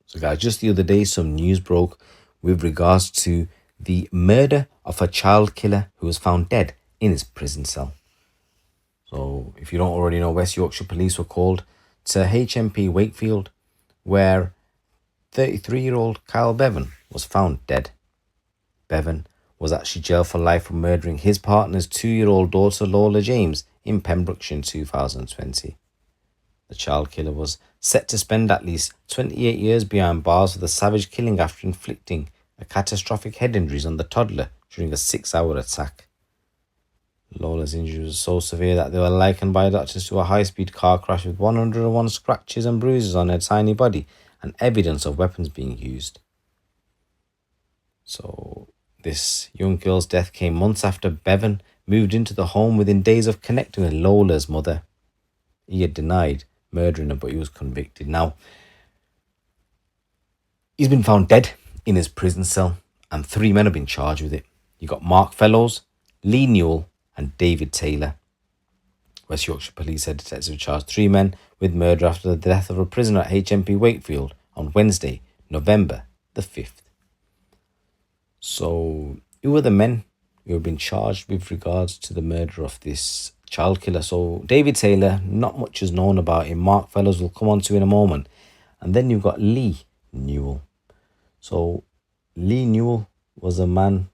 So guys, just the other day, some news broke with regards to the murder of a child killer who was found dead in his prison cell. So if you don't already know, West Yorkshire police were called to HMP Wakefield, where 33-year-old Kyle Bevan was found dead. Bevan was actually jailed for life for murdering his partner's 2-year-old daughter Lola James in Pembrokeshire in 2020. The child killer was set to spend at least 28 years behind bars for the savage killing after inflicting a catastrophic head injuries on the toddler during a 6-hour attack. Lola's injuries were so severe that they were likened by doctors to a high-speed car crash with 101 scratches and bruises on her tiny body and evidence of weapons being used. So this young girl's death came months after Bevan moved into the home within days of connecting with Lola's mother. He had denied murdering her, but he was convicted. Now, he's been found dead in his prison cell, and 3 men have been charged with it. You got Mark Fellows, Lee Newell, and David Taylor. West Yorkshire Police said detectives charged 3 men with murder after the death of a prisoner at HMP Wakefield on Wednesday, November the 5th. So, who were the men who have been charged with regards to the murder of this child killer? So, David Taylor, not much is known about him. Mark Fellows will come on to in a moment. And then you've got Lee Newell. So, Lee Newell was a man,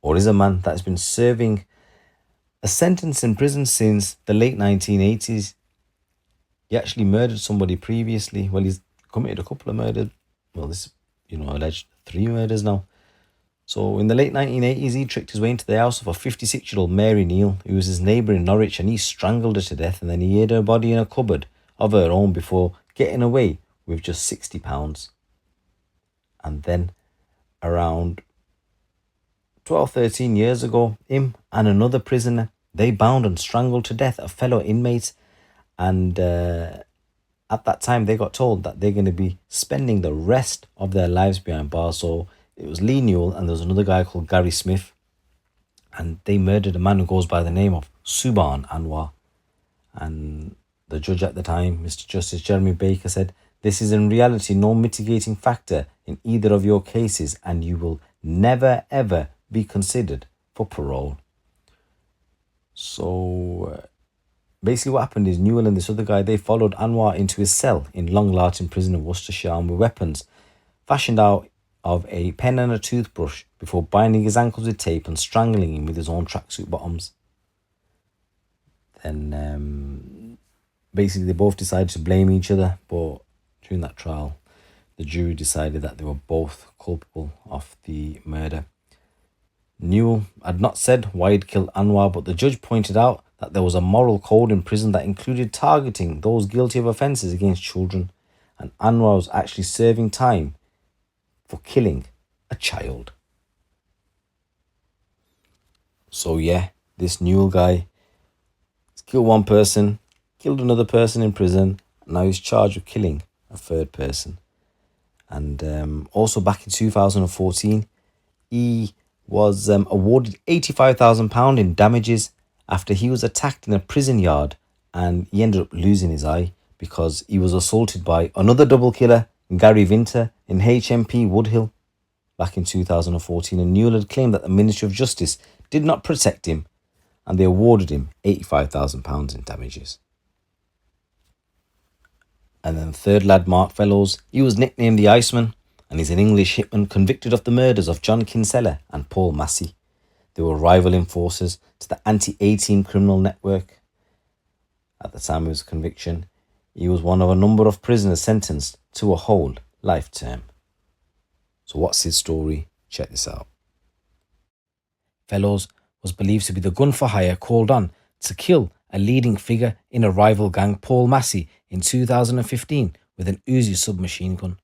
or is a man, that has been serving a sentence in prison since the late 1980s. He actually murdered somebody previously. Well, he's committed a couple of murders. Well, this, alleged 3 murders now. So in the late 1980s, he tricked his way into the house of a 56-year-old Mary Neal, who was his neighbour in Norwich, and he strangled her to death, and then he hid her body in a cupboard of her own before getting away with just £60. And then around 12, 13 years ago, him and another prisoner, they bound and strangled to death a fellow inmate, and at that time they got told that they're going to be spending the rest of their lives behind bars. So it was Lee Newell and there was another guy called Gary Smith, and they murdered a man who goes by the name of Subhan Anwar. And the judge at the time, Mr. Justice Jeremy Baker, said, "This is in reality no mitigating factor in either of your cases, and you will never ever be considered for parole." So basically what happened is Newell and this other guy, they followed Anwar into his cell in Long Lartin prison of Worcestershire, and with weapons fashioned out of a pen and a toothbrush before binding his ankles with tape and strangling him with his own tracksuit bottoms. Then basically they both decided to blame each other, but during that trial the jury decided that they were both culpable of the murder. Newell had not said why he'd killed Anwar, but the judge pointed out that there was a moral code in prison that included targeting those guilty of offences against children, and Anwar was actually serving time for killing a child. So yeah, this Newell guy has killed one person, killed another person in prison, and now he's charged with killing a third person. And also back in 2014, he was awarded £85,000 in damages after he was attacked in a prison yard, and he ended up losing his eye because he was assaulted by another double killer, Gary Vinter, in HMP Woodhill back in 2014, and Newell had claimed that the Ministry of Justice did not protect him, and they awarded him £85,000 in damages. And then the third lad, Mark Fellows, he was nicknamed the Iceman, and he's an English hitman convicted of the murders of John Kinsella and Paul Massey. They were rival enforcers to the anti-A-team criminal network. At the time of his conviction, he was one of a number of prisoners sentenced to a whole life term. So what's his story? Check this out. Fellows was believed to be the gun for hire called on to kill a leading figure in a rival gang, Paul Massey, in 2015 with an Uzi submachine gun.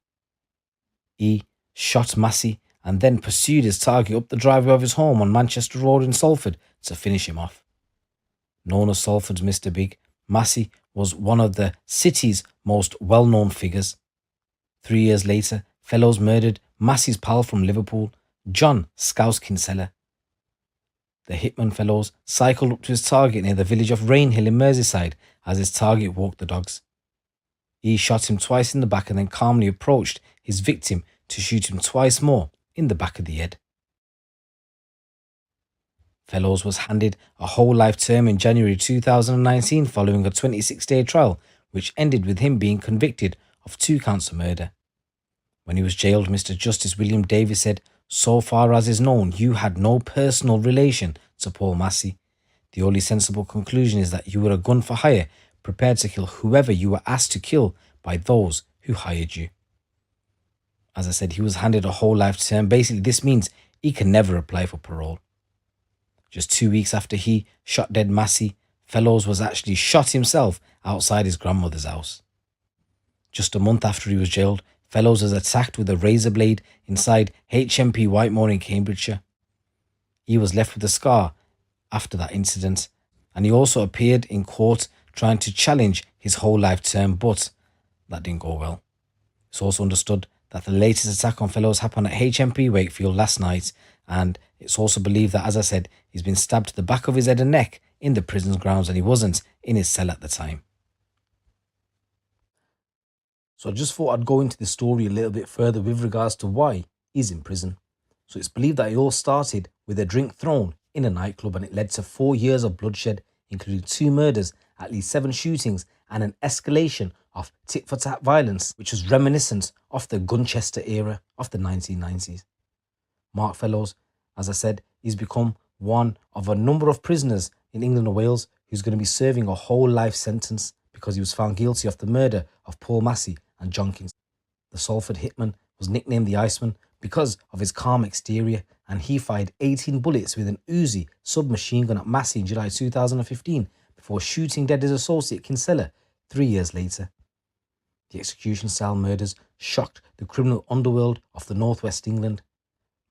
He shot Massey and then pursued his target up the driveway of his home on Manchester Road in Salford to finish him off. Known as Salford's Mr. Big, Massey was one of the city's most well-known figures. 3 years later, Fellows murdered Massey's pal from Liverpool, John Scouse Kinsella. The hitman Fellows cycled up to his target near the village of Rainhill in Merseyside as his target walked the dogs. He shot him twice in the back and then calmly approached his victim to shoot him twice more in the back of the head. Fellows was handed a whole life term in January 2019 following a 26-day trial, which ended with him being convicted of 2 counts of murder. When he was jailed, Mr. Justice William Davis said, "So far as is known, you had no personal relation to Paul Massey. The only sensible conclusion is that you were a gun for hire, prepared to kill whoever you were asked to kill by those who hired you." As I said, he was handed a whole life term. Basically, this means he can never apply for parole. Just 2 weeks after he shot dead Massey, Fellows was actually shot himself outside his grandmother's house. Just a month after he was jailed, Fellows was attacked with a razor blade inside HMP Wakefield in Cambridgeshire. He was left with a scar after that incident, and he also appeared in court trying to challenge his whole life term, but that didn't go well. It's also understood that the latest attack on Fellows happened at HMP Wakefield last night, and it's also believed that, as I said, he's been stabbed to the back of his head and neck in the prison's grounds, and he wasn't in his cell at the time. So I just thought I'd go into the story a little bit further with regards to why he's in prison. So it's believed that it all started with a drink thrown in a nightclub, and it led to 4 years of bloodshed, including 2 murders, at least 7 shootings, and an escalation of tit-for-tat violence, which was reminiscent of the Gunchester era of the 1990s. Mark Fellows, as I said, he's become one of a number of prisoners in England and Wales who's going to be serving a whole life sentence because he was found guilty of the murder of Paul Massey and John Kinsella. The Salford hitman was nicknamed the Iceman because of his calm exterior, and he fired 18 bullets with an Uzi submachine gun at Massey in July 2015 before shooting dead his associate Kinsella 3 years later. The execution-style murders shocked the criminal underworld of the northwest England.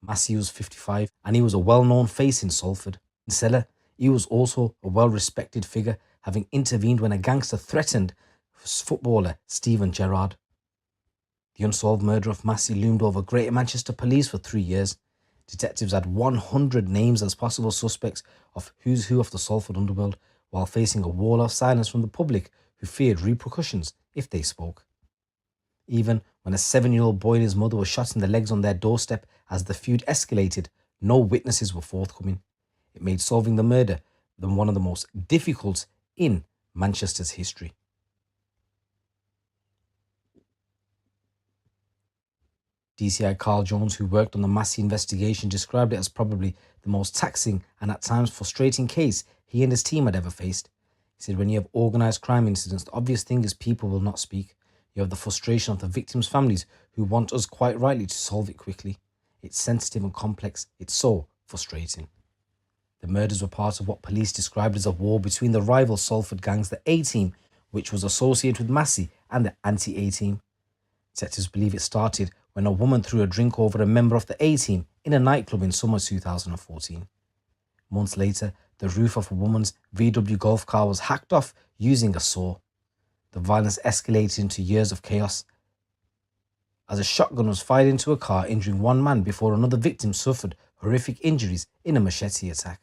Massey was 55 and he was a well-known face in Salford. Kinsella, he was also a well-respected figure, having intervened when a gangster threatened footballer Steven Gerrard. The unsolved murder of Massey loomed over Greater Manchester Police for 3 years. Detectives had 100 names as possible suspects of who's who of the Salford underworld, while facing a wall of silence from the public who feared repercussions if they spoke. Even when a 7-year-old boy and his mother were shot in the legs on their doorstep as the feud escalated, no witnesses were forthcoming. It made solving the murder one of the most difficult in Manchester's history. DCI Carl Jones, who worked on the Massey investigation, described it as probably the most taxing and at times frustrating case he and his team had ever faced. He said, "When you have organised crime incidents, the obvious thing is people will not speak. You have the frustration of the victims' families who want us quite rightly to solve it quickly. It's sensitive and complex. It's so frustrating." The murders were part of what police described as a war between the rival Salford gangs, the A-Team, which was associated with Massey, and the Anti-A-Team. Detectives believe it started when a woman threw a drink over a member of the A-Team in a nightclub in summer 2014. Months later, the roof of a woman's VW golf car was hacked off using a saw. The violence escalated into years of chaos as a shotgun was fired into a car, injuring one man before another victim suffered horrific injuries in a machete attack.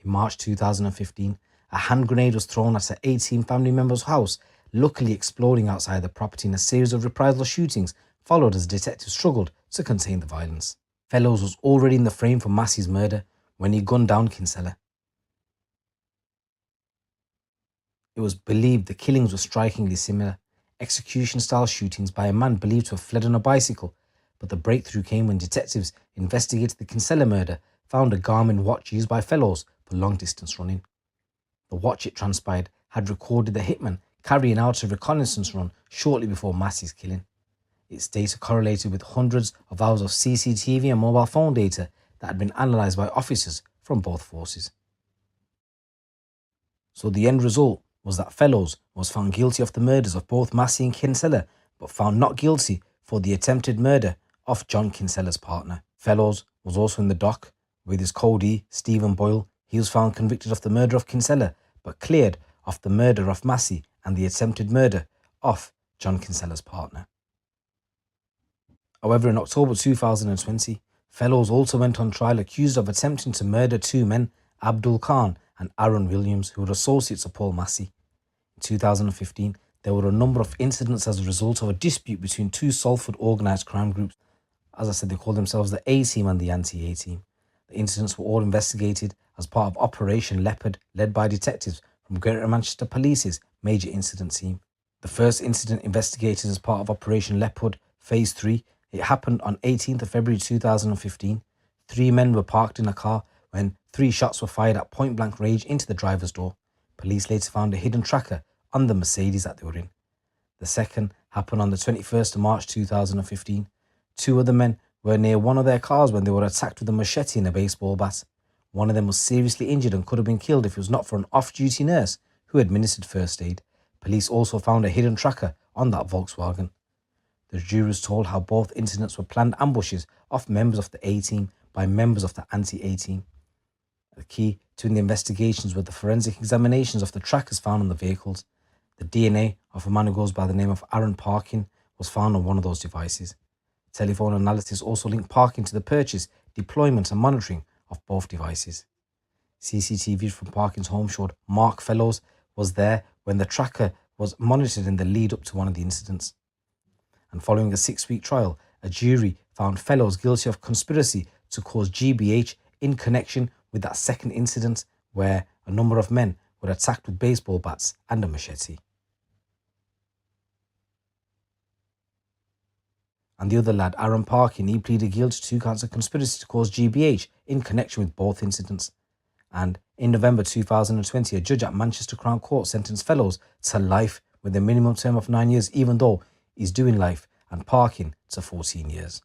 In March 2015, a hand grenade was thrown at an A-Team family member's house, luckily exploding outside the property, in a series of reprisal shootings followed as detectives struggled to contain the violence. Fellows was already in the frame for Massey's murder when he gunned down Kinsella. It was believed the killings were strikingly similar, execution-style shootings by a man believed to have fled on a bicycle, but the breakthrough came when detectives investigated the Kinsella murder found a Garmin watch used by Fellows for long-distance running. The watch, it transpired, had recorded the hitman carrying out a reconnaissance run shortly before Massey's killing. Its data correlated with hundreds of hours of CCTV and mobile phone data that had been analysed by officers from both forces. So the end result was that Fellows was found guilty of the murders of both Massey and Kinsella, but found not guilty for the attempted murder of John Kinsella's partner. Fellows was also in the dock with his co-D, Stephen Boyle. He was found convicted of the murder of Kinsella, but cleared of the murder of Massey and the attempted murder of John Kinsella's partner. However, in October 2020, Fellows also went on trial accused of attempting to murder 2 men, Abdul Khan and Aaron Williams, who were associates of Paul Massey. In 2015, There were a number of incidents as a result of a dispute between two Salford organised crime groups. As I said, they called themselves the A-Team and the Anti-A Team. The incidents were all investigated as part of Operation Leopard, led by detectives from Greater Manchester Police's Major Incident Team. The first incident investigated as part of Operation Leopard Phase 3, it happened on 18th of February 2015. 3 men were parked in a car when 3 shots were fired at point-blank range into the driver's door. Police later found a hidden tracker on the Mercedes that they were in. The second happened on the 21st of March 2015. 2 other men were near one of their cars when they were attacked with a machete and a baseball bat. One of them was seriously injured and could have been killed if it was not for an off-duty nurse who administered first aid. Police also found a hidden tracker on that Volkswagen. The jury was told how both incidents were planned ambushes of members of the A-Team by members of the Anti-A Team. The key to the investigations were the forensic examinations of the trackers found on the vehicles. The DNA of a man who goes by the name of Aaron Parkin was found on one of those devices. Telephone analysis also linked Parkin to the purchase, deployment and monitoring of both devices. CCTV from Parkin's home showed Mark Fellows was there when the tracker was monitored in the lead up to one of the incidents. And following a 6-week trial, a jury found Fellows guilty of conspiracy to cause GBH in connection with that second incident where a number of men were attacked with baseball bats and a machete. And the other lad, Aaron Parkin, he pleaded guilty to 2 counts of conspiracy to cause GBH in connection with both incidents. And in November 2020, a judge at Manchester Crown Court sentenced Fellows to life with a minimum term of 9 years, even though he's doing life, and Parkin to 14 years.